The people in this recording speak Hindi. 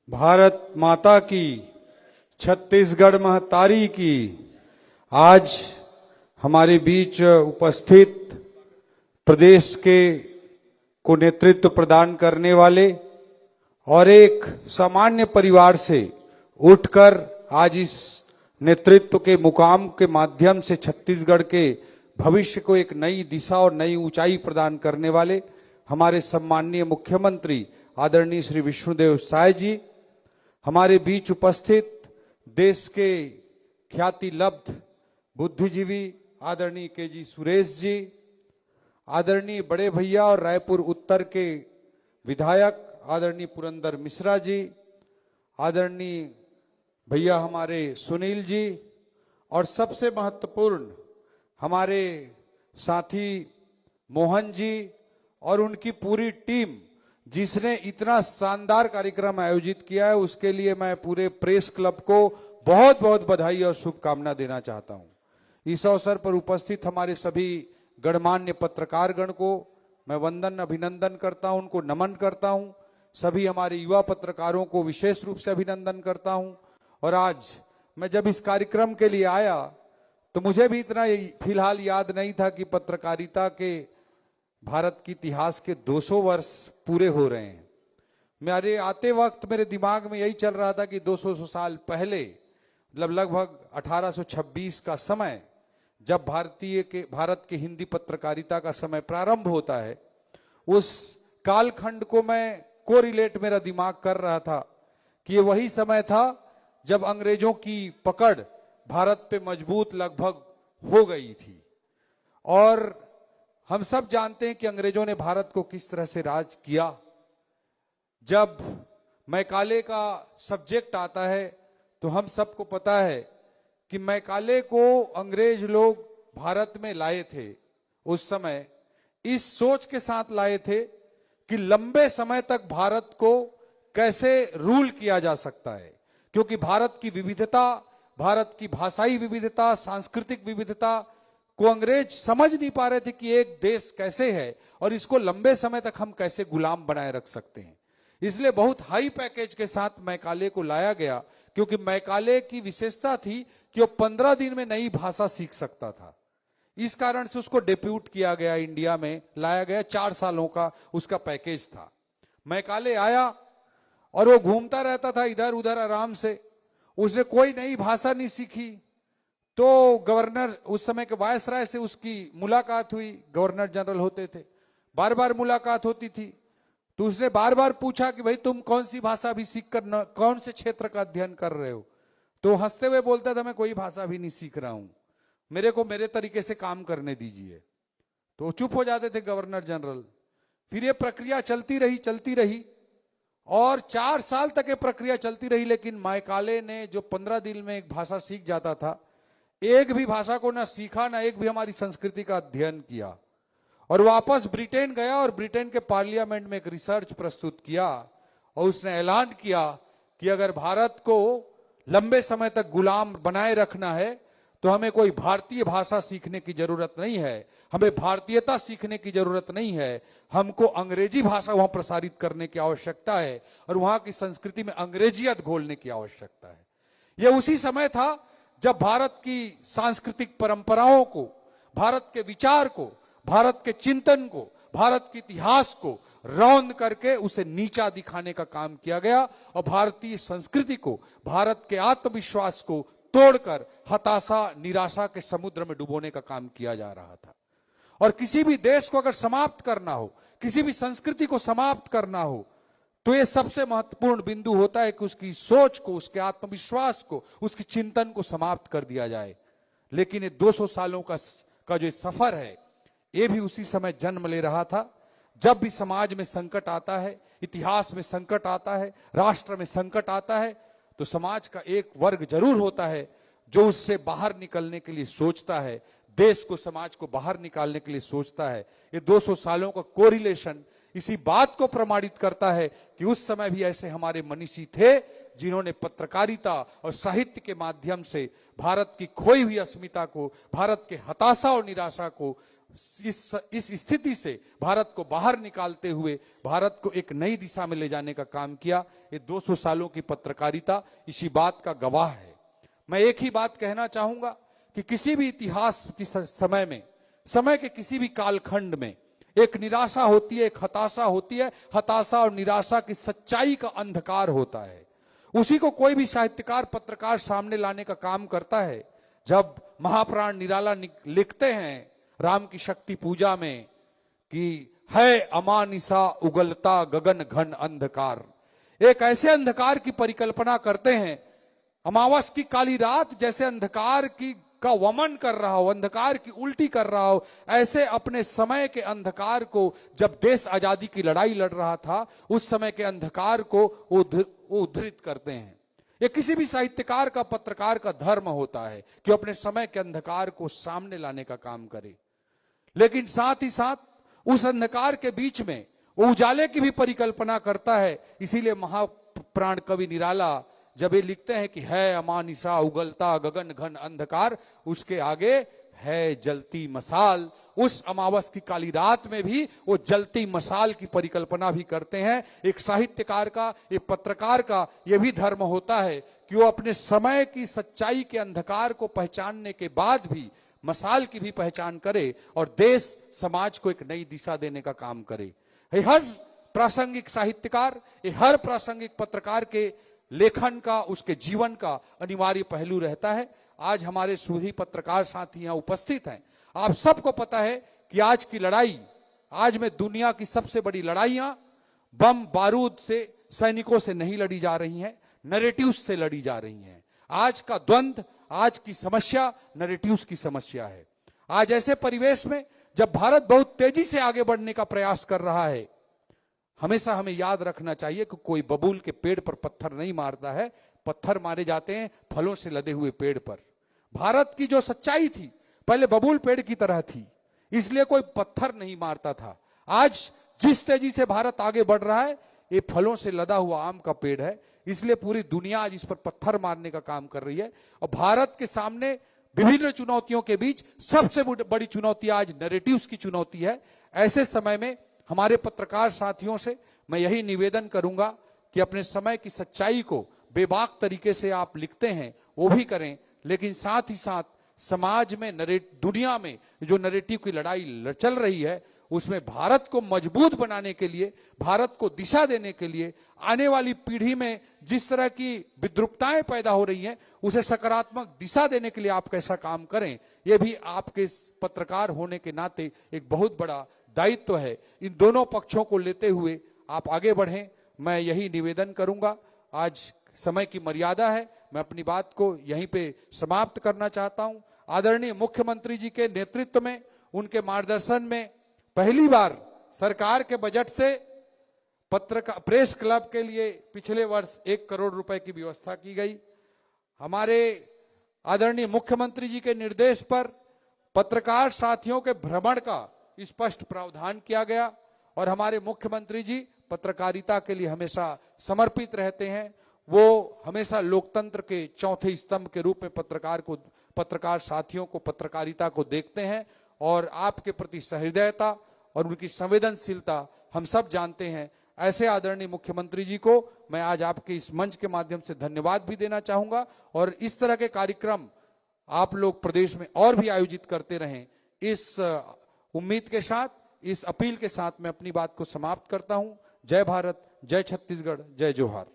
भारत माता की, छत्तीसगढ़ महतारी की। आज हमारे बीच उपस्थित प्रदेश के को नेतृत्व प्रदान करने वाले और एक सामान्य परिवार से उठकर आज इस नेतृत्व के मुकाम के माध्यम से छत्तीसगढ़ के भविष्य को एक नई दिशा और नई ऊंचाई प्रदान करने वाले हमारे सम्माननीय मुख्यमंत्री आदरणीय श्री विष्णुदेव साय जी, हमारे बीच उपस्थित देश के ख्याति लब्ध बुद्धिजीवी आदरणीय के.जी. सुरेश जी, आदरणीय बड़े भैया और रायपुर उत्तर के विधायक आदरणीय पुरंदर मिश्रा जी, आदरणीय भैया हमारे सुनील जी, और सबसे महत्वपूर्ण हमारे साथी मोहन जी और उनकी पूरी टीम जिसने इतना शानदार कार्यक्रम आयोजित किया है, उसके लिए मैं पूरे प्रेस क्लब को बहुत बहुत बधाई और शुभकामना देना चाहता हूं। इस अवसर पर उपस्थित हमारे सभी गणमान्य पत्रकारगण को मैं वंदन अभिनंदन करता हूं, उनको नमन करता हूं। सभी हमारे युवा पत्रकारों को विशेष रूप से अभिनंदन करता हूं। और आज मैं जब इस कार्यक्रम के लिए आया तो मुझे भी इतना फिलहाल याद नहीं था कि पत्रकारिता के भारत के इतिहास के 200 वर्ष पूरे हो रहे हैं। मेरे आते वक्त मेरे दिमाग में यही चल रहा था कि 200 साल पहले, मतलब लगभग 1826 का समय, जब भारत के हिंदी पत्रकारिता का समय प्रारंभ होता है, उस कालखंड को मैं कोरिलेट मेरा दिमाग कर रहा था कि ये वही समय था जब अंग्रेजों की पकड़ भारत पे मजबूत लगभग हो गई थी। और हम सब जानते हैं कि अंग्रेजों ने भारत को किस तरह से राज किया। जब मैकाले का सब्जेक्ट आता है तो हम सबको पता है कि मैकाले को अंग्रेज लोग भारत में लाए थे। उस समय इस सोच के साथ लाए थे कि लंबे समय तक भारत को कैसे रूल किया जा सकता है, क्योंकि भारत की विविधता, भारत की भाषाई विविधता, सांस्कृतिक विविधता को अंग्रेज समझ नहीं पा रहे थे कि एक देश कैसे है और इसको लंबे समय तक हम कैसे गुलाम बनाए रख सकते हैं। इसलिए बहुत हाई पैकेज के साथ मैकाले को लाया गया, क्योंकि मैकाले की विशेषता थी कि वो 15 दिन में नई भाषा सीख सकता था। इस कारण से उसको डेप्यूट किया गया, इंडिया में लाया गया। 4 सालों का उसका पैकेज था। मैकाले आया और वो घूमता रहता था इधर उधर आराम से, उसने कोई नई भाषा नहीं सीखी। तो गवर्नर, उस समय के वायसराय से उसकी मुलाकात हुई, गवर्नर जनरल होते थे, बार बार मुलाकात होती थी। तो उसने बार बार पूछा कि भाई तुम कौन सी भाषा भी सीख कर, कौन से क्षेत्र का अध्ययन कर रहे हो? तो हंसते हुए बोलता था, मैं कोई भाषा भी नहीं सीख रहा हूं, मेरे को मेरे तरीके से काम करने दीजिए। तो चुप हो जाते थे गवर्नर जनरल। फिर ये प्रक्रिया चलती रही और 4 साल तक ये प्रक्रिया चलती रही। लेकिन मैकाले ने जो 15 दिन में एक भाषा सीख जाता था, एक भी भाषा को ना सीखा, ना एक भी हमारी संस्कृति का अध्ययन किया, और वापस ब्रिटेन गया और ब्रिटेन के पार्लियामेंट में एक रिसर्च प्रस्तुत किया और उसने ऐलान किया कि अगर भारत को लंबे समय तक गुलाम बनाए रखना है तो हमें कोई भारतीय भाषा सीखने की जरूरत नहीं है, हमें भारतीयता सीखने की जरूरत नहीं है, हमको अंग्रेजी भाषा वहां प्रसारित करने की आवश्यकता है और वहां की संस्कृति में अंग्रेजियत घोलने की आवश्यकता है। यह उसी समय था जब भारत की सांस्कृतिक परंपराओं को, भारत के विचार को, भारत के चिंतन को, भारत के इतिहास को रौंद करके उसे नीचा दिखाने का काम किया गया और भारतीय संस्कृति को, भारत के आत्मविश्वास को तोड़कर हताशा, निराशा के समुद्र में डुबोने का काम किया जा रहा था। और किसी भी देश को अगर समाप्त करना हो, किसी भी संस्कृति को समाप्त करना हो, तो ये सबसे महत्वपूर्ण बिंदु होता है कि उसकी सोच को, उसके आत्मविश्वास को, उसकी चिंतन को समाप्त कर दिया जाए। लेकिन ये 200 सालों का जो सफर है, ये भी उसी समय जन्म ले रहा था। जब भी समाज में संकट आता है, इतिहास में संकट आता है, राष्ट्र में संकट आता है, तो समाज का एक वर्ग जरूर होता है जो उससे बाहर निकलने के लिए सोचता है, देश को, समाज को बाहर निकालने के लिए सोचता है। ये 200 सालों का कोरिलेशन इसी बात को प्रमाणित करता है कि उस समय भी ऐसे हमारे मनीषी थे जिन्होंने पत्रकारिता और साहित्य के माध्यम से भारत की खोई हुई अस्मिता को, भारत के हताशा और निराशा को इस स्थिति से भारत को बाहर निकालते हुए भारत को एक नई दिशा में ले जाने का काम किया। ये 200 सालों की पत्रकारिता इसी बात का गवाह है। मैं एक ही बात कहना चाहूंगा कि किसी भी इतिहास की समय में, समय के किसी भी कालखंड में एक निराशा होती है, एक हताशा होती है। हताशा और निराशा की सच्चाई का अंधकार होता है। उसी को कोई भी साहित्यकार, पत्रकार सामने लाने का काम करता है। जब महाप्राण निराला लिखते हैं राम की शक्ति पूजा में कि है अमानिसा उगलता गगन घन अंधकार, एक ऐसे अंधकार की परिकल्पना करते हैं, अमावस की काली रात जैसे अंधकार का वमन कर रहा हो, अंधकार की उल्टी कर रहा हो। ऐसे अपने समय के अंधकार को, जब देश आजादी की लड़ाई लड़ रहा था, उस समय के अंधकार को उद्धृत करते हैं। ये किसी भी साहित्यकार का, पत्रकार का धर्म होता है कि अपने समय के अंधकार को सामने लाने का काम करे, लेकिन साथ ही साथ उस अंधकार के बीच में वो उजाले की भी परिकल्पना करता है। इसीलिए महाप्राण कवि निराला जब ये लिखते हैं कि है अमानिसा उगलता गगन घन अंधकार, उसके आगे है जलती मसाल। उस अमावस की काली रात में भी वो जलती मसाल की परिकल्पना भी करते हैं। एक साहित्यकार का, एक पत्रकार का यह भी धर्म होता है कि वो अपने समय की सच्चाई के अंधकार को पहचानने के बाद भी मसाल की भी पहचान करे और देश समाज को एक नई दिशा देने का काम करे। हर प्रासंगिक साहित्यकार, हर प्रासंगिक पत्रकार के लेखन का, उसके जीवन का अनिवार्य पहलू रहता है। आज हमारे सूधी पत्रकार साथी यहां उपस्थित हैं। आप सबको पता है कि आज की लड़ाई, आज में दुनिया की सबसे बड़ी लड़ाइयां बम बारूद से, सैनिकों से नहीं लड़ी जा रही हैं, नैरेटिव्स से लड़ी जा रही हैं। आज का द्वंद्व, आज की समस्या नैरेटिव्स की समस्या है। आज ऐसे परिवेश में जब भारत बहुत तेजी से आगे बढ़ने का प्रयास कर रहा है, हमेशा हमें याद रखना चाहिए कि कोई बबूल के पेड़ पर पत्थर नहीं मारता है, पत्थर मारे जाते हैं फलों से लदे हुए पेड़ पर। भारत की जो सच्चाई थी पहले बबूल पेड़ की तरह थी, इसलिए कोई पत्थर नहीं मारता था। आज जिस तेजी से भारत आगे बढ़ रहा है, ये फलों से लदा हुआ आम का पेड़ है, इसलिए पूरी दुनिया आज इस पर पत्थर मारने का काम कर रही है। और भारत के सामने विभिन्न चुनौतियों के बीच सबसे बड़ी चुनौती आज नैरेटिव्स की चुनौती है। ऐसे समय में हमारे पत्रकार साथियों से मैं यही निवेदन करूंगा कि अपने समय की सच्चाई को बेबाक तरीके से आप लिखते हैं वो भी करें, लेकिन साथ ही साथ समाज में, दुनिया में जो नैरेटिव की लड़ाई चल रही है, उसमें भारत को मजबूत बनाने के लिए, भारत को दिशा देने के लिए, आने वाली पीढ़ी में जिस तरह की विद्रुपताएं पैदा हो रही हैं, उसे सकारात्मक दिशा देने के लिए आप कैसा काम करें, यह भी आपके पत्रकार होने के नाते एक बहुत बड़ा दायित्व है। इन दोनों पक्षों को लेते हुए आप आगे बढ़ें, मैं यही निवेदन करूंगा। आज समय की मर्यादा है, मैं अपनी बात को यहीं पे समाप्त करना चाहता हूं। आदरणीय मुख्यमंत्री जी के नेतृत्व में, उनके मार्गदर्शन में पहली बार सरकार के बजट से प्रेस क्लब के लिए पिछले वर्ष 1 करोड़ रुपए की व्यवस्था की गई। हमारे आदरणीय मुख्यमंत्री जी के निर्देश पर पत्रकार साथियों के भ्रमण का स्पष्ट प्रावधान किया गया और हमारे मुख्यमंत्री जी पत्रकारिता के लिए हमेशा समर्पित रहते हैं। वो हमेशा लोकतंत्र के चौथे स्तंभ के रूप में पत्रकार साथियों को, पत्रकारिता को देखते हैं और आपके प्रति सहृदयता और उनकी संवेदनशीलता हम सब जानते हैं। ऐसे आदरणीय मुख्यमंत्री जी को मैं आज आपके इस मंच के माध्यम से धन्यवाद भी देना चाहूंगा और इस तरह के कार्यक्रम आप लोग प्रदेश में और भी आयोजित करते रहें, इस उम्मीद के साथ, इस अपील के साथ मैं अपनी बात को समाप्त करता हूं। जय भारत, जय छत्तीसगढ़, जय जोहार।